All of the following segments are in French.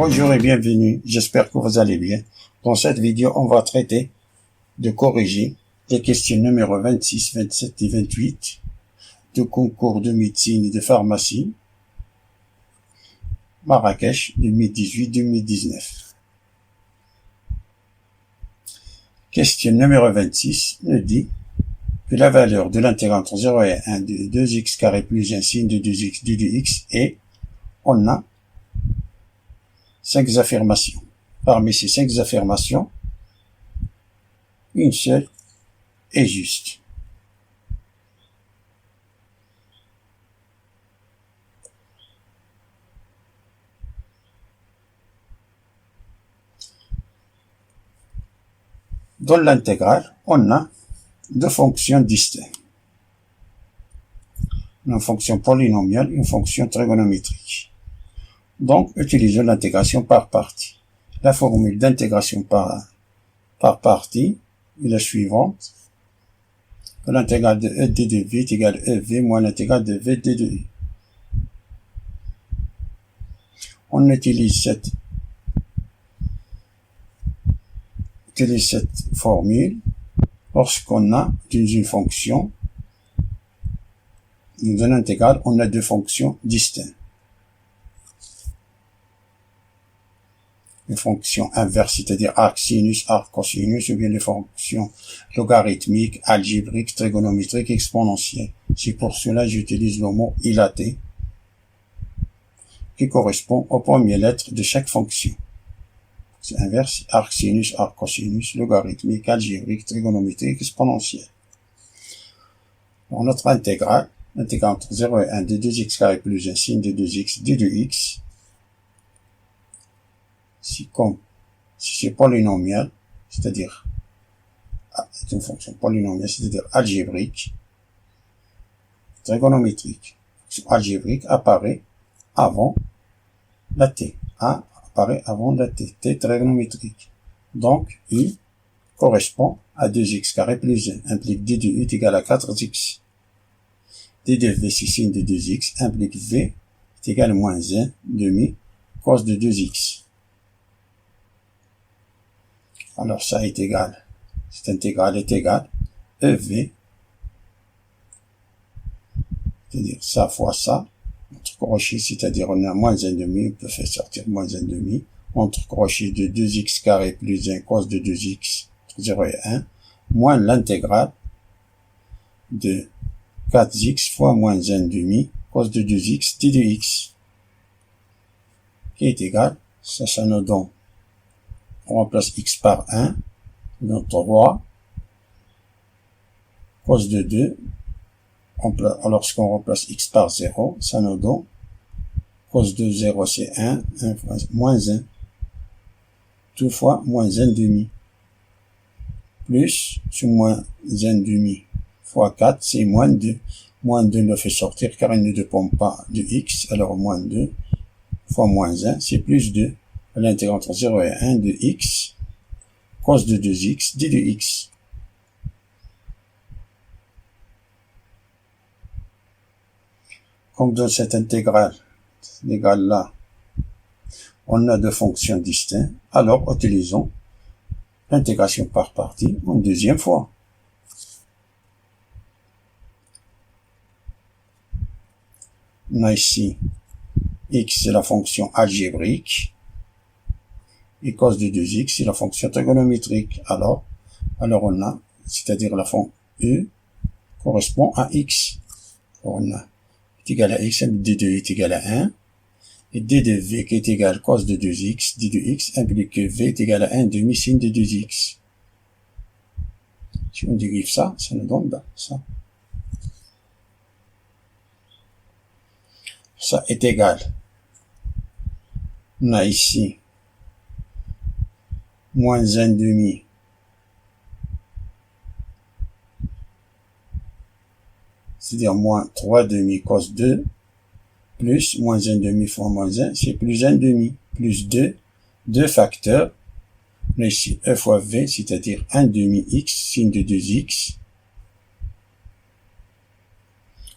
Bonjour et bienvenue, j'espère que vous allez bien. Dans cette vidéo, on va traiter de corriger les questions numéro 26, 27 et 28 du concours de médecine et de pharmacie Marrakech 2018-2019. Question numéro 26 nous dit que la valeur de l'intégrale entre 0 et 1 de 2x carré plus un signe de 2x du x est, on a 5 affirmations. Parmi ces 5 affirmations, une seule est juste. Dans l'intégrale, on a deux fonctions distinctes. Une fonction polynomiale et une fonction trigonométrique. Donc, utilisons l'intégration par partie. La formule d'intégration par partie est la suivante. L'intégrale de e d de v est égale à ev moins l'intégrale de v d de u. On utilise cette formule lorsqu'on a dans une fonction, dans une intégrale, on a deux fonctions distinctes. Les fonctions inverses, c'est-à-dire arc sinus, arc cosinus, ou bien les fonctions logarithmiques, algébriques, trigonométriques, exponentielles. C'est pour cela que j'utilise le mot ilaté, qui correspond aux premières lettres de chaque fonction. C'est inverse, arc sinus, arc cosinus, logarithmique, algébrique, trigonométrique, exponentielle. Dans notre intégrale, l'intégrale entre 0 et 1 de 2x carré plus un signe de 2x d de x, si c'est polynomial, c'est-à-dire c'est une fonction polynomiale, c'est-à-dire algébrique, trigonométrique. Algébrique apparaît avant la t. A apparaît avant la t. T trigonométrique. Donc, u correspond à 2x carré plus 1, implique d de u est égal à 4x. d de v, c'est signe de 2x, implique v est égal à moins 1 demi cos de 2x. Alors ça est égal, cette intégrale est égale EV, c'est-à-dire ça fois ça, entre crochet, c'est-à-dire on a moins 1 demi, on peut faire sortir moins 1 demi, entre crochet de 2x carré plus 1 cos de 2x, entre 0 et 1, moins l'intégrale de 4x fois moins 1 demi cos de 2x d de x, qui est égal, ça nous donne, on remplace x par 1, donc 3, cos de 2, lorsqu'on remplace x par 0, ça nous donne, cos de 0 c'est 1, 1 fois moins 1, 2 fois moins 1 demi, plus, sur moins 1 demi, fois 4, c'est moins 2. Moins 2 le fait sortir car il ne dépend pas de x, alors moins 2 fois moins 1, c'est plus 2. L'intégrale entre 0 et 1 de x, cos de 2x, d de x. Comme dans cette intégrale là, on a deux fonctions distinctes, alors utilisons l'intégration par partie une deuxième fois. On a ici x, c'est la fonction algébrique, et cos de 2x, c'est la fonction trigonométrique. Alors on a, c'est-à-dire la fonction u correspond à x. On a est égal à x, d de u est égal à 1, et d de v qui est égal à cos de 2x, d de x implique que v est égal à 1 demi signe de 2x. Si on dérive ça, ça nous donne ça. Ça est égal. On a ici moins 1 demi c'est-à-dire moins 3 demi cos 2 plus moins 1 demi fois moins 1, c'est plus 1 demi, plus 2, 2 facteurs, on a ici e fois v, c'est-à-dire 1 demi x, signe de 2x,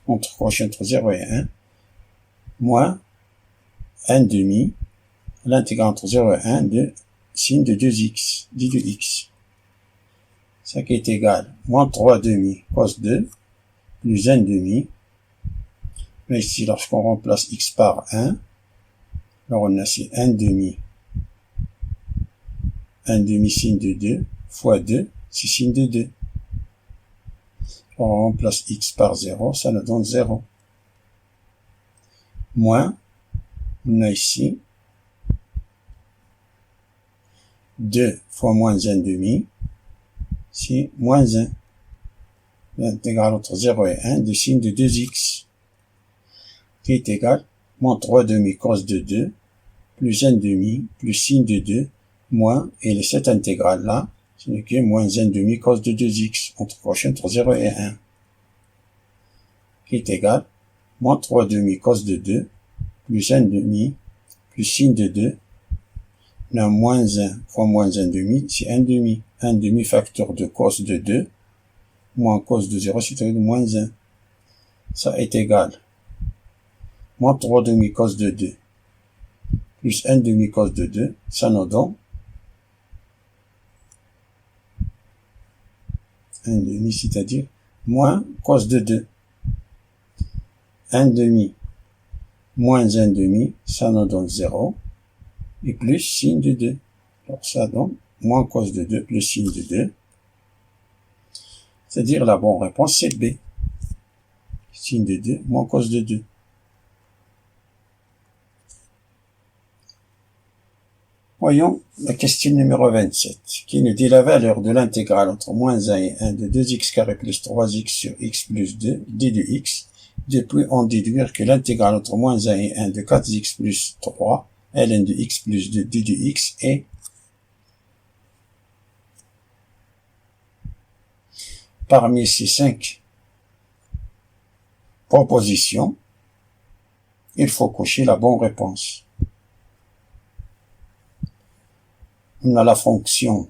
entre 0 et 1, moins 1 demi l'intégrale entre 0 et 1 de sin de 2x, d de x. Ça qui est égal, moins 3 demi cos 2, plus 1 demi. Mais ici, lorsqu'on remplace x par 1, alors on a ici 1 demi sin de 2, fois 2, c'est sin de 2. On remplace x par 0, ça nous donne 0. Moins, on a ici 2 fois moins 1 demi, c'est moins 1. L'intégrale entre 0 et 1 de sin de 2x, qui est égal, moins 3 demi cos de 2, plus 1 demi, plus sin de 2, moins, et cette intégrale-là, ce n'est que moins 1 demi cos de 2x, entre 0 et 1, qui est égal, moins 3 demi cos de 2, plus 1 demi, plus sin de 2, on a moins 1 fois moins 1 demi, c'est 1 demi. 1 demi facteur de cos de 2, moins cos de 0, c'est moins 1. Ça est égal, moins 3 demi cos de 2, plus 1 demi cos de 2, ça nous donne 1 demi, c'est-à-dire moins cos de 2. 1 demi moins 1 demi, ça nous donne 0, et plus sin de 2. Alors ça donne moins cos de 2 plus sin de 2. C'est-à-dire la bonne réponse c'est B. Sin de 2 moins cos de 2. Voyons la question numéro 27, qui nous dit la valeur de l'intégrale entre moins 1 et 1 de 2x carré plus 3x sur x plus 2, d de x. Depuis, on déduire que l'intégrale entre moins 1 et 1 de 4x plus 3, ln de x plus 2, d de x est parmi ces 5 propositions, il faut cocher la bonne réponse. On a la fonction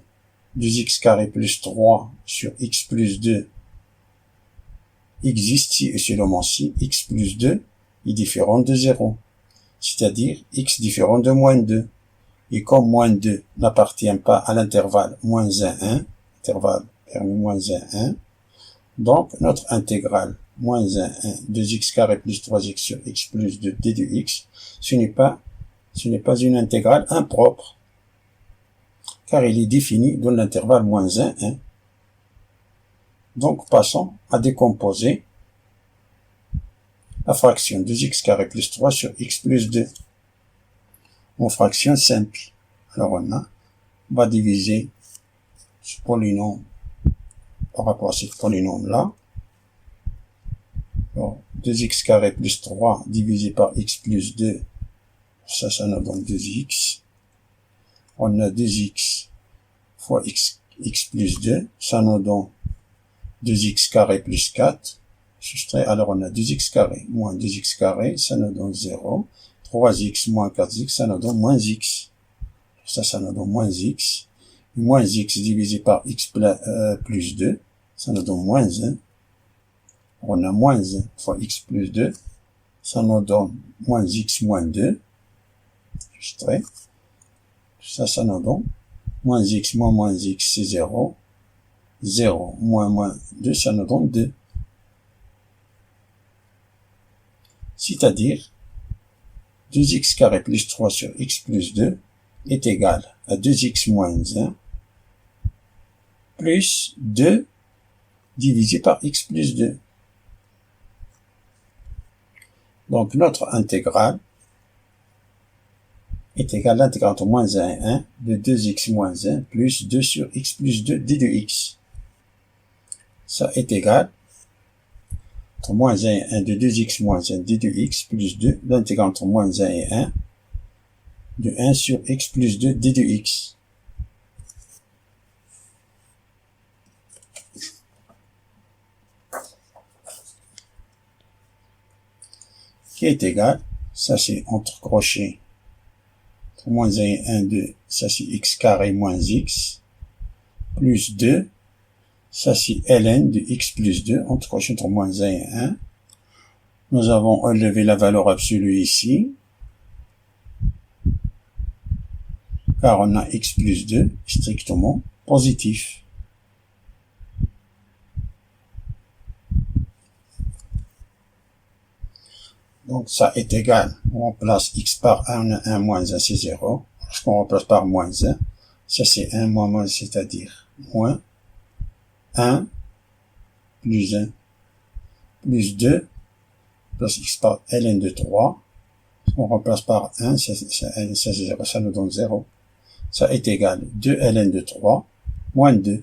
2x carré plus 3 sur x plus 2 existe si et seulement si x plus 2 est différent de 0, c'est-à-dire x différent de moins 2. Et comme moins 2 n'appartient pas à l'intervalle moins 1, 1, intervalle permis moins 1, 1, donc notre intégrale moins 1, 1, 2x carré plus 3x sur x plus 2 d de x, ce n'est pas une intégrale impropre, car il est défini dans l'intervalle moins 1, 1. Donc, passons à décomposer la fraction 2x carré plus 3 sur x plus 2 en fraction simple. Alors, on va diviser ce polynôme par rapport à ce polynôme-là. Alors, 2x carré plus 3 divisé par x plus 2, ça nous donne 2x. On a 2x fois x plus 2, ça nous donne 2x carré plus 4, alors on a 2x carré moins 2x carré, ça nous donne 0, 3x moins 4x, ça nous donne moins x, ça nous donne moins x, moins x divisé par x plus 2, ça nous donne moins 1, on a moins 1 fois x plus 2, ça nous donne moins x moins 2, ça nous donne moins x moins x, c'est 0, 0 moins 2, ça nous donne 2. C'est-à-dire, 2x carré plus 3 sur x plus 2 est égal à 2x moins 1 plus 2 divisé par x plus 2. Donc, notre intégrale est égale à l'intégrale entre moins 1 et 1 de 2x moins 1 plus 2 sur x plus 2 d de x. Ça est égal entre moins 1 et 1 de 2x moins 1 d de x plus 2, l'intégrale entre moins 1 et 1 de 1 sur x plus 2 d de x. Qui est égal, ça c'est entre crochets, entre moins 1 et 1 de, ça c'est x carré moins x, plus 2, ça c'est ln de x plus 2, entre crochets entre moins 1 et 1. Nous avons élevé la valeur absolue ici. car on a x plus 2 strictement positif. Donc ça est égal, on remplace x par 1, on a 1 moins 1, c'est 0. Lorsqu'on remplace par moins 1, ça c'est 1 moins moins, c'est-à-dire moins 1 plus 1 plus 2 plus x par ln de 3. On remplace par 1, ça c'est 0, ça nous donne 0. Ça est égal 2 ln de 3 moins 2.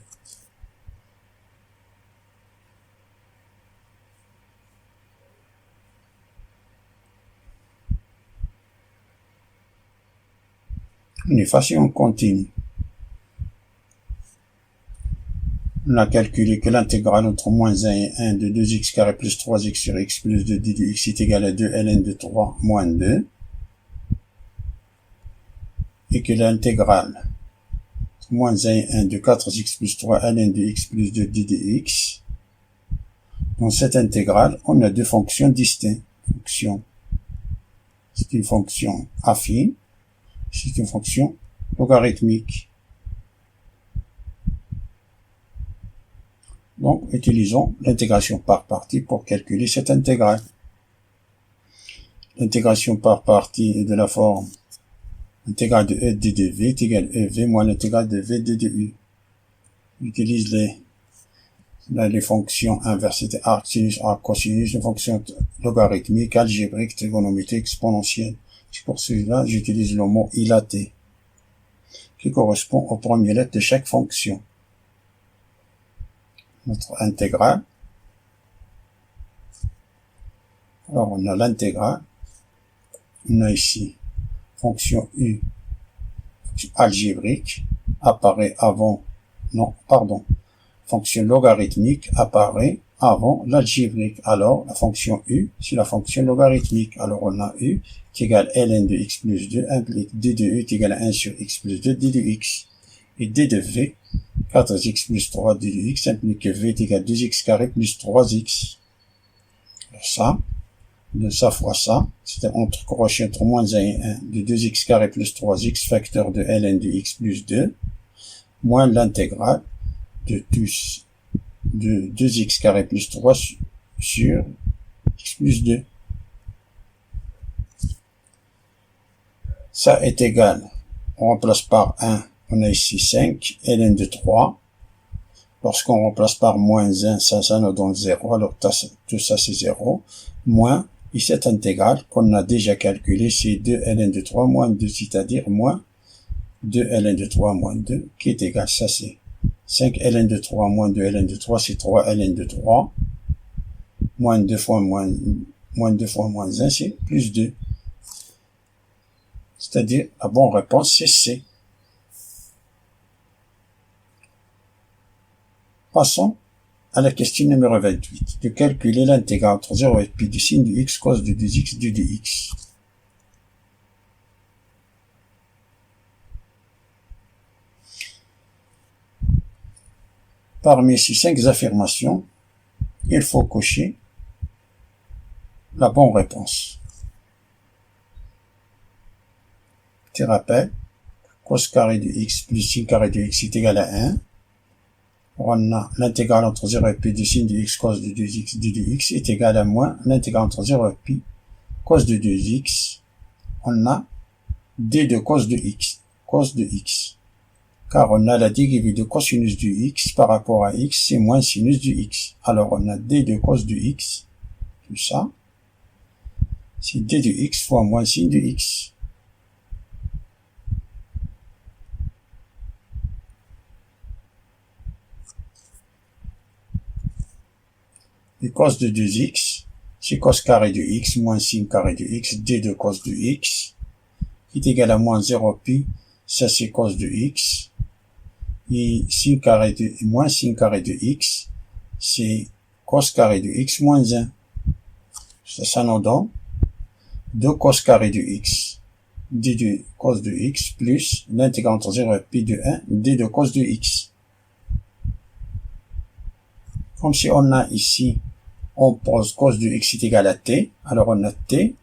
On est facile, on continue. On a calculé que l'intégrale entre moins 1 et 1 de 2x carré plus 3x sur x plus 2 d de x est égal à 2 ln de 3 moins 2. Et que l'intégrale entre moins 1 et 1 de 4x plus 3 ln de x plus 2 d de x. Dans cette intégrale, on a deux fonctions distinctes. C'est une fonction affine. C'est une fonction logarithmique. Donc, utilisons l'intégration par partie pour calculer cette intégrale. L'intégration par partie est de la forme intégrale de e d de v est égal à ev moins l'intégrale de v d de u. J'utilise les fonctions inverses, c'était arc, sinus, arc, cosinus, les fonctions logarithmiques, algébriques, trigonométriques, exponentielles. Pour celui-là, j'utilise le mot ilaté, qui correspond aux premières lettres de chaque fonction. Notre intégrale. Alors, on a l'intégrale. On a ici fonction u, fonction algébrique, apparaît avant, non, pardon, fonction logarithmique apparaît avant l'algébrique. Alors, la fonction u, c'est la fonction logarithmique. Alors, on a u qui est égal à ln de x plus 2 implique d de u est égal à 1 sur x plus 2 d de x. Et d de v, 4x plus 3 d de x implique que v est égal à 2x carré plus 3x. Alors ça fois ça, c'est entre crochet entre moins 1 et 1 de 2x carré plus 3x facteur de ln de x plus 2 moins l'intégrale de 2x carré plus 3 sur x plus 2. Ça est égal, on remplace par 1, on a ici 5, ln de 3. Lorsqu'on remplace par moins 1, ça nous donne 0, alors tout ça c'est 0, moins, et cette intégrale qu'on a déjà calculée, c'est 2 ln de 3 moins 2, c'est-à-dire moins 2 ln de 3 moins 2, qui est égal, ça c'est 5 ln de 3 moins 2 ln de 3, c'est 3 ln de 3, moins 2 fois moins 1, c'est plus 2. C'est-à-dire, la bonne réponse, c'est C. Passons à la question numéro 28, de calculer l'intégrale entre 0 et pi du sin de x cos de 2x du dx. Parmi ces 5 affirmations, il faut cocher la bonne réponse. Petit rappel, cos carré de x plus sin carré de x est égal à 1. On a l'intégrale entre 0 et pi de sin de x cos de 2x du dx est égal à moins l'intégrale entre 0 et pi cos de 2x. On a d de cos de x, car on a la dérivée de cosinus du x par rapport à x, c'est moins sinus du x. Alors on a d de cos de x, tout ça, c'est d de x fois moins sin de x. Et cos de 2x, c'est cos carré de x moins sin carré de x, d de cos de x, qui est égal à moins 0 pi, ça c'est cos de x, et sin carré de, moins sin carré de x, c'est cos carré de x moins 1. Ça nous donne 2 cos carré de x, d de cos de x, plus l'intégrale entre 0 et pi de 1, d de cos de x. Comme si on a ici, on pose cos de x est égal à t, alors on a t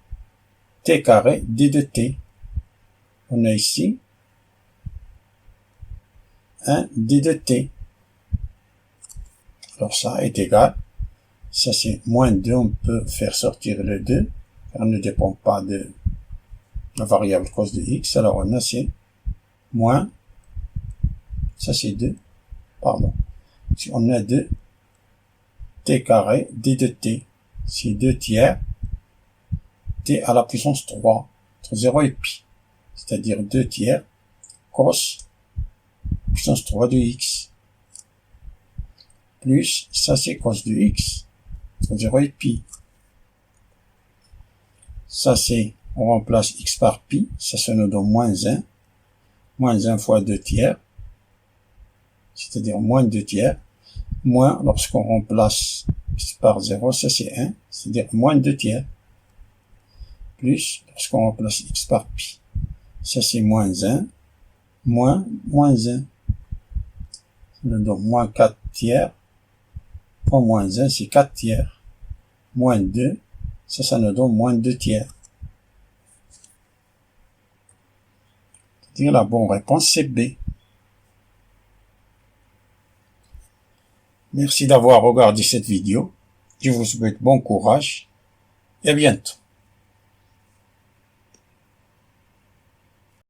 carré, d de t. On a ici 1 d de t. Alors ça est égal, ça c'est moins 2, on peut faire sortir le 2, car on ne dépend pas de la variable cos de x, alors on a c'est moins, ça c'est 2, pardon, si on a 2 t carré d de t, c'est 2 tiers, t à la puissance 3, entre 0 et pi, c'est-à-dire 2 tiers cos puissance 3 de x, plus, ça c'est cos de x, entre 0 et pi. Ça c'est, on remplace x par pi, ça nous donne moins 1 fois 2 tiers, c'est-à-dire moins 2 tiers, moins, lorsqu'on remplace x par 0, ça c'est 1, c'est-à-dire moins 2 tiers, plus, lorsqu'on remplace x par pi, ça c'est moins 1, moins 1, ça nous donne moins 4 tiers, fois moins 1, c'est 4 tiers, moins 2, ça nous donne moins 2 tiers. C'est-à-dire la bonne réponse, c'est B. Merci d'avoir regardé cette vidéo. Je vous souhaite bon courage et à bientôt.